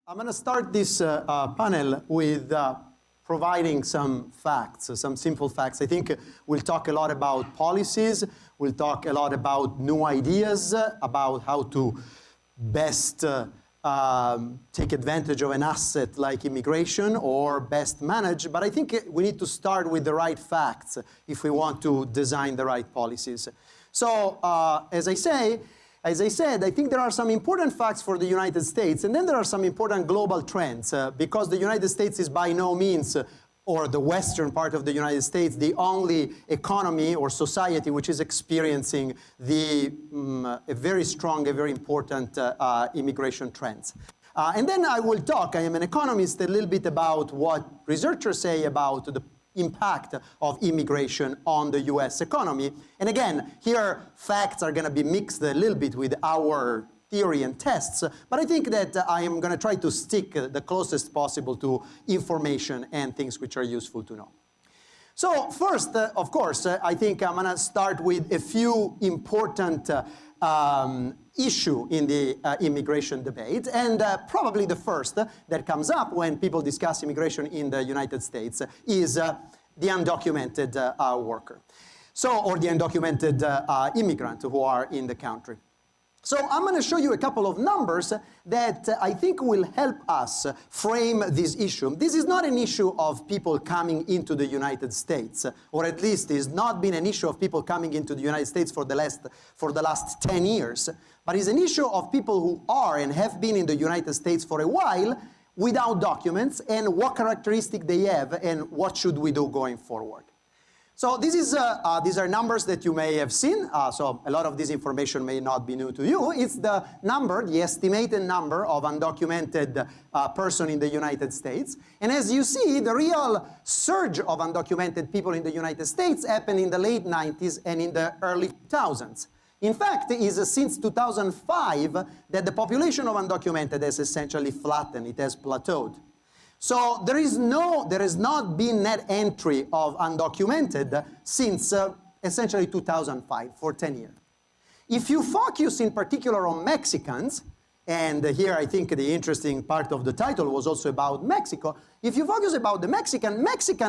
I'm going to start this panel with providing some facts, some simple facts. I think we'll talk a lot about policies, we'll talk a lot about new ideas, about how to best take advantage of an asset like immigration or best manage, but I think we need to start with the right facts if we want to design the right policies. So, as I said, I think there are some important facts for the United States, and then there are some important global trends, because the United States is by no means, or the western part of the United States, the only economy or society which is experiencing a very strong, a very important immigration trends. And then I will talk, I am an economist, a little bit about what researchers say about the impact of immigration on the US economy. And again, here facts are going to be mixed a little bit with our theory and tests, but I think that I am going to try to stick the closest possible to information and things which are useful to know. So first, of course, I think I'm going to start with a few important issue in the immigration debate, and probably the first that comes up when people discuss immigration in the United States is the undocumented worker, or the undocumented immigrant who are in the country. So I'm going to show you a couple of numbers that I think will help us frame this issue. This is not an issue of people coming into the United States, or at least it's not been an issue of people coming into the United States for the last 10 years, but it's an issue of people who are and have been in the United States for a while without documents, and what characteristics they have and what should we do going forward. So these are numbers that you may have seen, so a lot of this information may not be new to you. It's the estimated number of undocumented person in the United States. And as you see, the real surge of undocumented people in the United States happened in the late 90s and in the early 2000s. In fact, it is since 2005 that the population of undocumented has essentially flattened, it has plateaued. So there has not been net entry of undocumented since essentially 2005, for 10 years. If you focus in particular on Mexicans, and here I think the interesting part of the title was also about Mexico, if you focus about the Mexican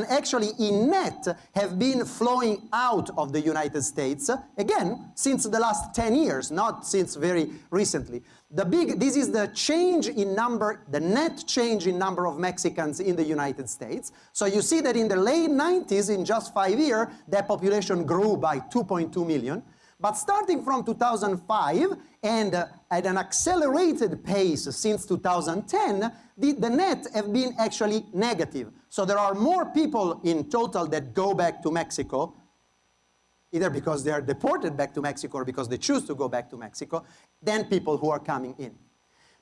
actually in net have been flowing out of the United States, again, since the last 10 years, not since very recently. This is the change in number, the net change in number of Mexicans in the United States. So you see that in the late 90s, in just 5 years, that population grew by 2.2 million. But starting from 2005 and at an accelerated pace since 2010, the net have been actually negative. So there are more people in total that go back to Mexico, either because they are deported back to Mexico or because they choose to go back to Mexico, than people who are coming in.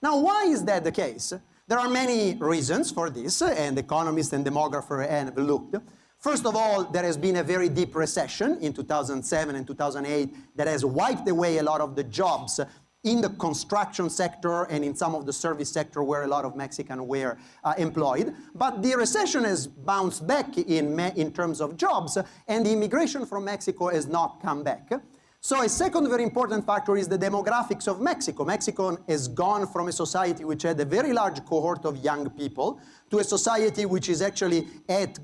Now, why is that the case? There are many reasons for this, and economists and demographers have looked. First of all, there has been a very deep recession in 2007 and 2008 that has wiped away a lot of the jobs in the construction sector and in some of the service sector where a lot of Mexicans were employed. But the recession has bounced back in terms of jobs, and the immigration from Mexico has not come back. So a second very important factor is the demographics of Mexico. Mexico has gone from a society which had a very large cohort of young people to a society which is actually at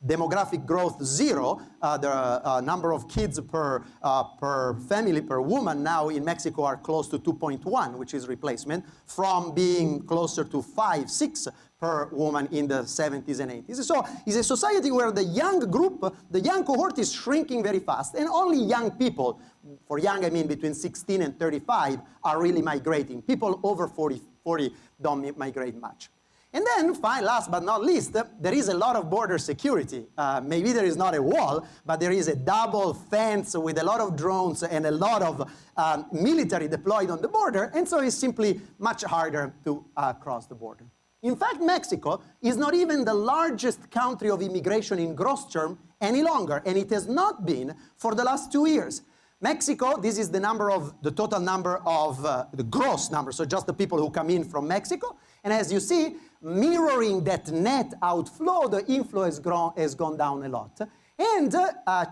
demographic growth zero. The number of kids per family, per woman now in Mexico are close to 2.1, which is replacement, from being closer to 5, 6 per woman in the 70s and 80s. So it's a society where the young group, the young cohort is shrinking very fast, and only young people, for young I mean between 16 and 35, are really migrating. People over 40 don't migrate much. And then, last but not least, there is a lot of border security. Maybe there is not a wall, but there is a double fence with a lot of drones and a lot of military deployed on the border, and so it's simply much harder to cross the border. In fact, Mexico is not even the largest country of immigration in gross term any longer, and it has not been for the last 2 years. Mexico, this is the total number of the gross number, so just the people who come in from Mexico. And as you see, mirroring that net outflow, the inflow has gone down a lot. And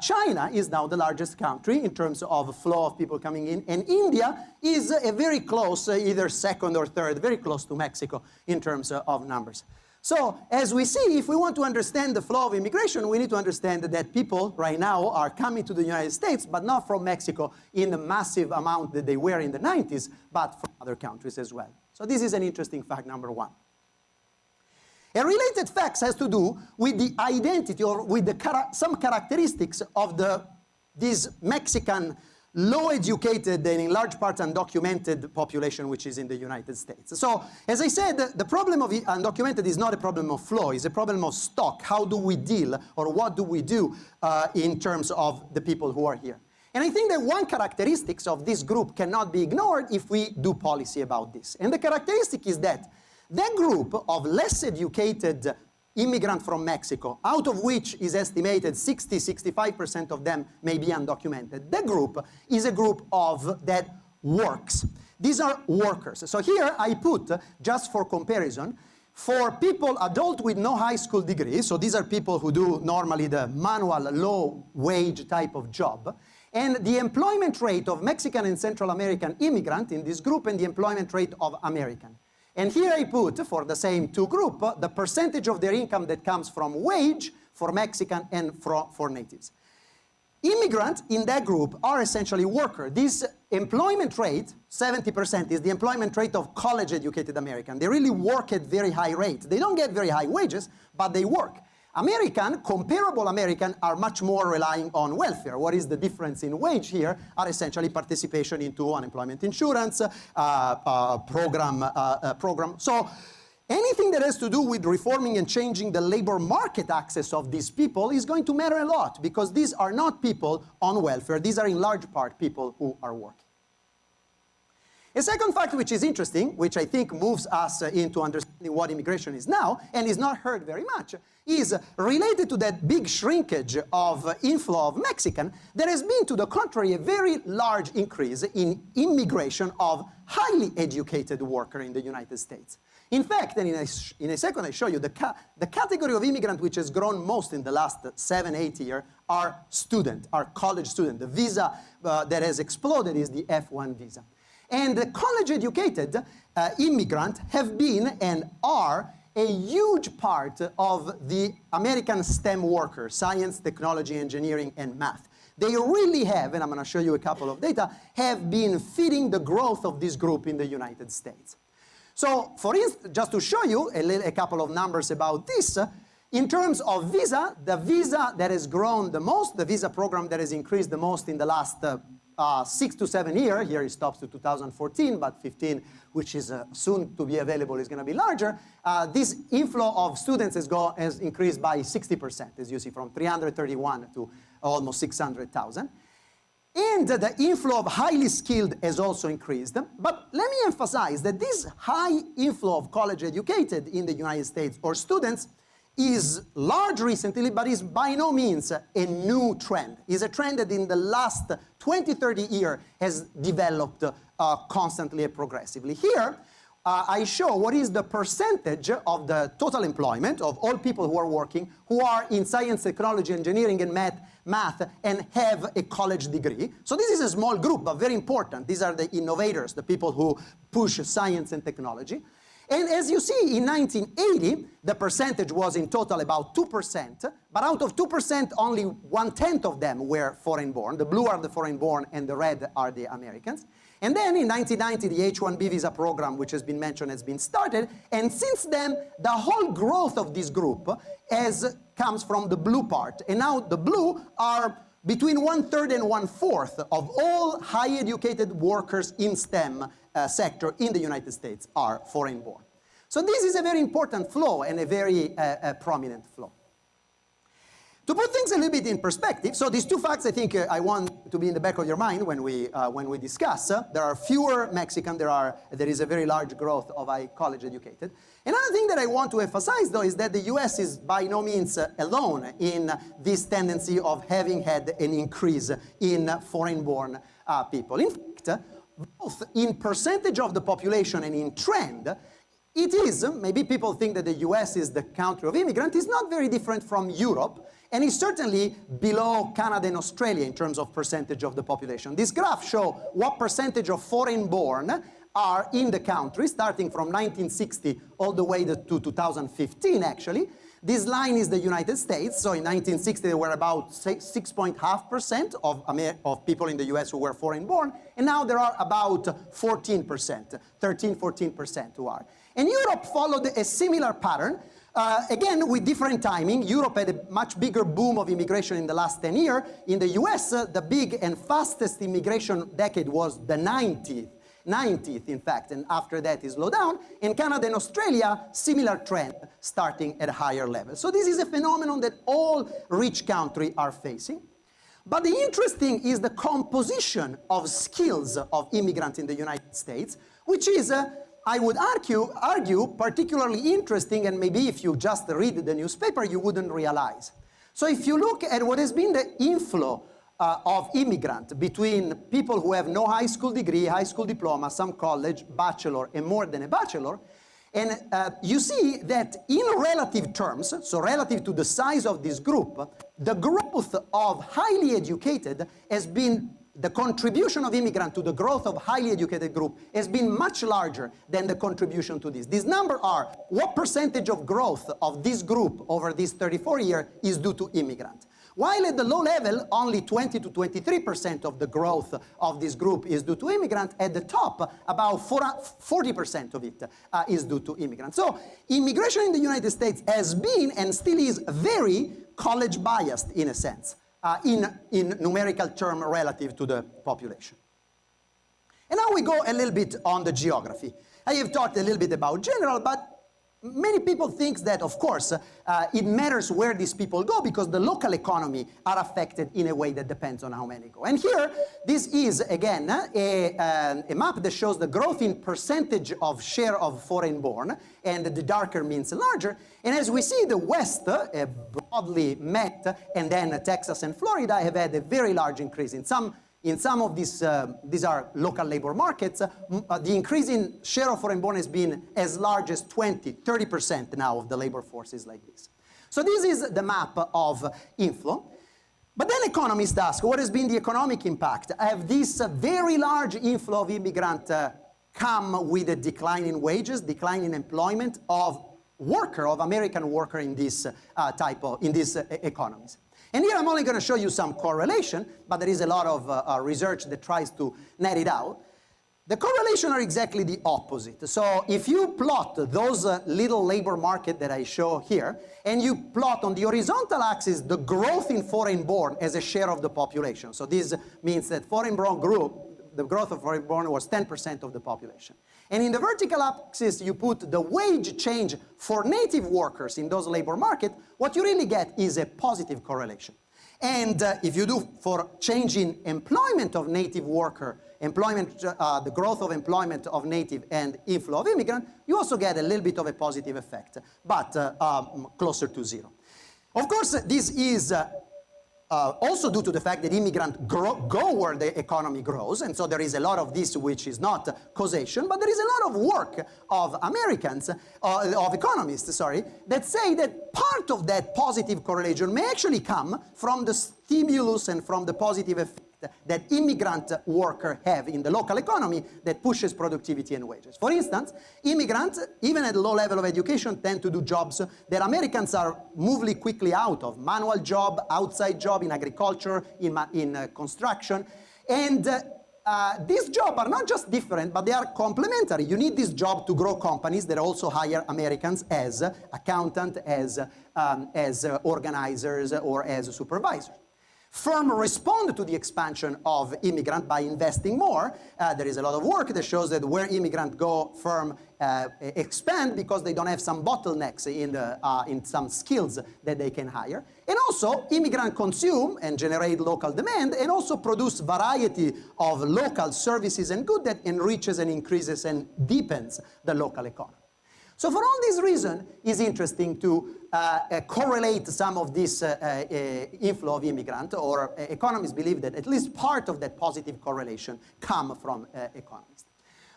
China is now the largest country in terms of flow of people coming in, and India is a very close, either second or third, very close to Mexico in terms of numbers. So as we see, if we want to understand the flow of immigration, we need to understand that people right now are coming to the United States, but not from Mexico in the massive amount that they were in the 90s, but from other countries as well. So this is an interesting fact number one. A related fact has to do with the identity or with some characteristics of this Mexican low-educated and in large part undocumented population which is in the United States. So, as I said, the problem of undocumented is not a problem of flow, it's a problem of stock. How do we deal, or what do we do in terms of the people who are here? And I think that one characteristic of this group cannot be ignored if we do policy about this. And the characteristic is that that group of less educated immigrants from Mexico, out of which is estimated 65% of them may be undocumented, that group is a group that works. These are workers. So here I put, just for comparison, for people, adult with no high school degree, so these are people who do normally the manual low-wage type of job, and the employment rate of Mexican and Central American immigrant in this group and the employment rate of American. And here I put, for the same two groups, the percentage of their income that comes from wage for Mexican and for natives. Immigrants in that group are essentially workers. This employment rate, 70%, is the employment rate of college-educated Americans. They really work at very high rates. They don't get very high wages, but they work. Comparable American are much more relying on welfare. What is the difference in wage here are essentially participation into unemployment insurance, program. So anything that has to do with reforming and changing the labor market access of these people is going to matter a lot, because these are not people on welfare. These are in large part people who are working. A second fact which is interesting, which I think moves us into understanding what immigration is now, and is not heard very much, is related to that big shrinkage of inflow of Mexican. There has been, to the contrary, a very large increase in immigration of highly educated workers in the United States. In fact, and in a second I show you, the category of immigrant which has grown most in the last 7-8 years are college students. The visa that has exploded is the F1 visa. And the college-educated immigrants have been and are a huge part of the American STEM workers, science, technology, engineering, and math. They really have, and I'm going to show you a couple of data, have been feeding the growth of this group in the United States. So, for instance, just to show you a couple of numbers about this, in terms of visa, the visa that has grown the most, the visa program that has increased the most in the last 6 to 7 years, here it stops to 2014, but 15, which is soon to be available, is going to be larger. This inflow of students has increased by 60%, as you see, from 331 to almost 600,000. And the inflow of highly skilled has also increased. But let me emphasize that this high inflow of college educated in the United States, or students, is large recently, but is by no means a new trend. It's a trend that in the last 20, 30 years has developed constantly and progressively. Here, I show what is the percentage of the total employment of all people who are working, who are in science, technology, engineering, and math, and have a college degree. So this is a small group, but very important. These are the innovators, the people who push science and technology. And as you see, in 1980, the percentage was in total about 2%, but out of 2%, only 1/10 of them were foreign-born. The blue are the foreign-born, and the red are the Americans. And then in 1990, the H-1B visa program, which has been mentioned, has been started. And since then, the whole growth of this group comes from the blue part. And now the blue are between 1/3 and 1/4 of all high-educated workers in STEM sector in the United States are foreign-born. So this is a very important flow and a very prominent flow. To put things a little bit in perspective, so these two facts I think I want to be in the back of your mind when we discuss. There are fewer Mexicans, there is a very large growth of high college educated. Another thing that I want to emphasize though is that the US is by no means alone in this tendency of having had an increase in foreign-born people. In fact, both in percentage of the population and in trend, it is, maybe people think that the US is the country of immigrants, it's not very different from Europe, and it's certainly below Canada and Australia in terms of percentage of the population. This graph shows what percentage of foreign-born are in the country, starting from 1960 all the way to 2015, actually. This line is the United States. So in 1960, there were about 6.5% of people in the US who were foreign-born, and now there are about 14%, 14% who are. And Europe followed a similar pattern, again, with different timing. Europe had a much bigger boom of immigration in the last 10 years. In the US, the big and fastest immigration decade was the 90th, in fact, and after that it slowed down. In Canada and Australia, similar trend, starting at a higher level. So this is a phenomenon that all rich countries are facing. But the interesting is the composition of skills of immigrants in the United States, which is, I would argue, particularly interesting, and maybe if you just read the newspaper, you wouldn't realize. So if you look at what has been the inflow of immigrants between people who have no high school degree, high school diploma, some college, bachelor, and more than a bachelor, and you see that in relative terms, so relative to the size of this group, the growth of highly educated has been, the contribution of immigrants to the growth of highly educated group has been much larger than the contribution to this. These numbers are what percentage of growth of this group over these 34 years is due to immigrants. While at the low level, only 20 to 23% of the growth of this group is due to immigrants, at the top, about 40% of it is due to immigrants. So immigration in the United States has been and still is very college biased in a sense, in numerical term relative to the population. And now we go a little bit on the geography. I have talked a little bit about general, but many people think that, of course, it matters where these people go because the local economy are affected in a way that depends on how many go. And here, this is, again, a map that shows the growth in percentage of share of foreign-born, and the darker means larger. And as we see, the West, broadly met, and then Texas and Florida have had a very large increase. In some of these are local labor markets, the increase in share of foreign-born has been as large as 30% now of the labor force is like this. So this is the map of inflow. But then economists ask, what has been the economic impact? Have this very large inflow of immigrants come with a decline in wages, decline in employment of American worker in this in these economies? And here I'm only going to show you some correlation, but there is a lot of research that tries to net it out. The correlation are exactly the opposite. So if you plot those little labor market that I show here, and you plot on the horizontal axis the growth in foreign-born as a share of the population. So this means that foreign-born grew, the growth of foreign-born was 10% of the population. And in the vertical axis, you put the wage change for native workers in those labor market, what you really get is a positive correlation. And if you do for change in employment of native worker, the growth of employment of native and inflow of immigrant, you also get a little bit of a positive effect, but closer to zero. Of course, this is also due to the fact that immigrants go where the economy grows, and so there is a lot of this which is not causation, but there is a lot of work of economists, that say that part of that positive correlation may actually come from the stimulus and from the positive effect that immigrant workers have in the local economy that pushes productivity and wages. For instance, immigrants, even at a low level of education, tend to do jobs that Americans are moving quickly out of. Manual job, outside job, in agriculture, in construction. And these jobs are not just different, but they are complementary. You need this job to grow companies that also hire Americans as accountants, as organizers, or as supervisors. Firms respond to the expansion of immigrants by investing more. There is a lot of work that shows that where immigrants go, firms expand because they don't have some bottlenecks in some skills that they can hire. And also, immigrants consume and generate local demand and also produce variety of local services and goods that enriches and increases and deepens the local economy. So for all these reasons, it's interesting to correlate some of this inflow of immigrants, or economists believe that at least part of that positive correlation come from economists.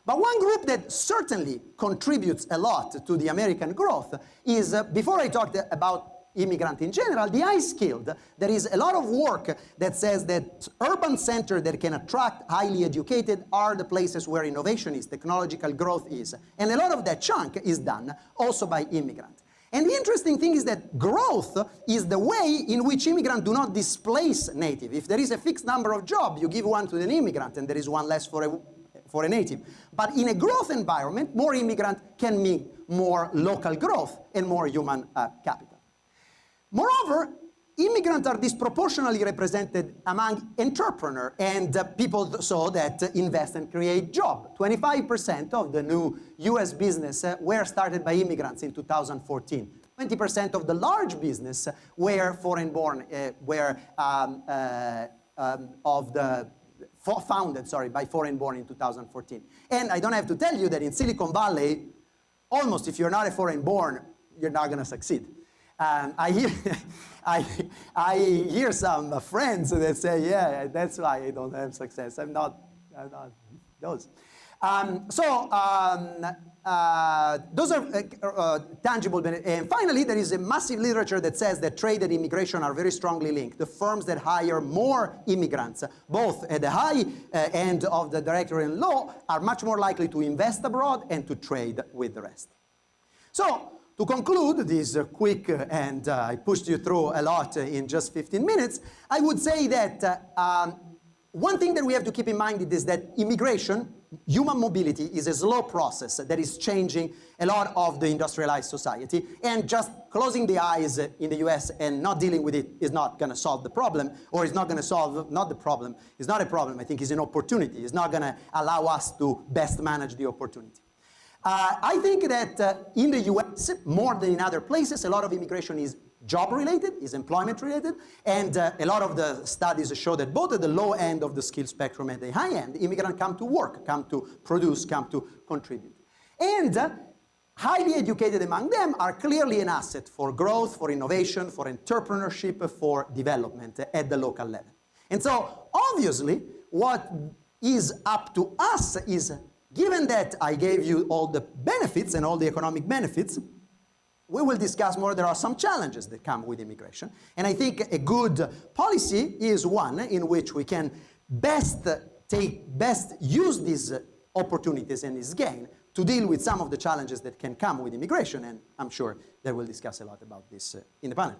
But one group that certainly contributes a lot to the American growth is, before I talked about immigrant in general, the high-skilled. There is a lot of work that says that urban centers that can attract highly educated are the places where innovation is, technological growth is. And a lot of that chunk is done also by immigrants. And the interesting thing is that growth is the way in which immigrants do not displace native. If there is a fixed number of jobs, you give one to an immigrant and there is one less for a native. But in a growth environment, more immigrants can mean more local growth and more human capital. Moreover, immigrants are disproportionately represented among entrepreneurs and people that invest and create jobs. 25% of the new US business were started by immigrants in 2014. 20% of the large business were foreign-born, founded by foreign-born in 2014. And I don't have to tell you that in Silicon Valley, almost if you're not a foreign-born, you're not going to succeed. I hear some friends that say, yeah, that's why I don't have success. I'm not those. Those are tangible benefits. And finally, there is a massive literature that says that trade and immigration are very strongly linked. The firms that hire more immigrants, both at the high end of the directorate and law, are much more likely to invest abroad and to trade with the rest. So, to conclude this quick, and I pushed you through a lot in just 15 minutes, I would say that one thing that we have to keep in mind is that immigration, human mobility, is a slow process that is changing a lot of the industrialized society, and just closing the eyes in the US and not dealing with it is not going to solve the problem, or is not going to solve, not the problem, it's not a problem, I think it's an opportunity. It's not going to allow us to best manage the opportunity. I think that in the US, more than in other places, a lot of immigration is job-related, is employment-related, and a lot of the studies show that both at the low end of the skill spectrum and the high end, immigrants come to work, come to produce, come to contribute. And highly educated among them are clearly an asset for growth, for innovation, for entrepreneurship, for development at the local level. And so, obviously, what is up to us is, given that I gave you all the benefits and all the economic benefits, we will discuss more. There are some challenges that come with immigration. And I think a good policy is one in which we can best use these opportunities and this gain to deal with some of the challenges that can come with immigration. And I'm sure that we'll discuss a lot about this in the panel.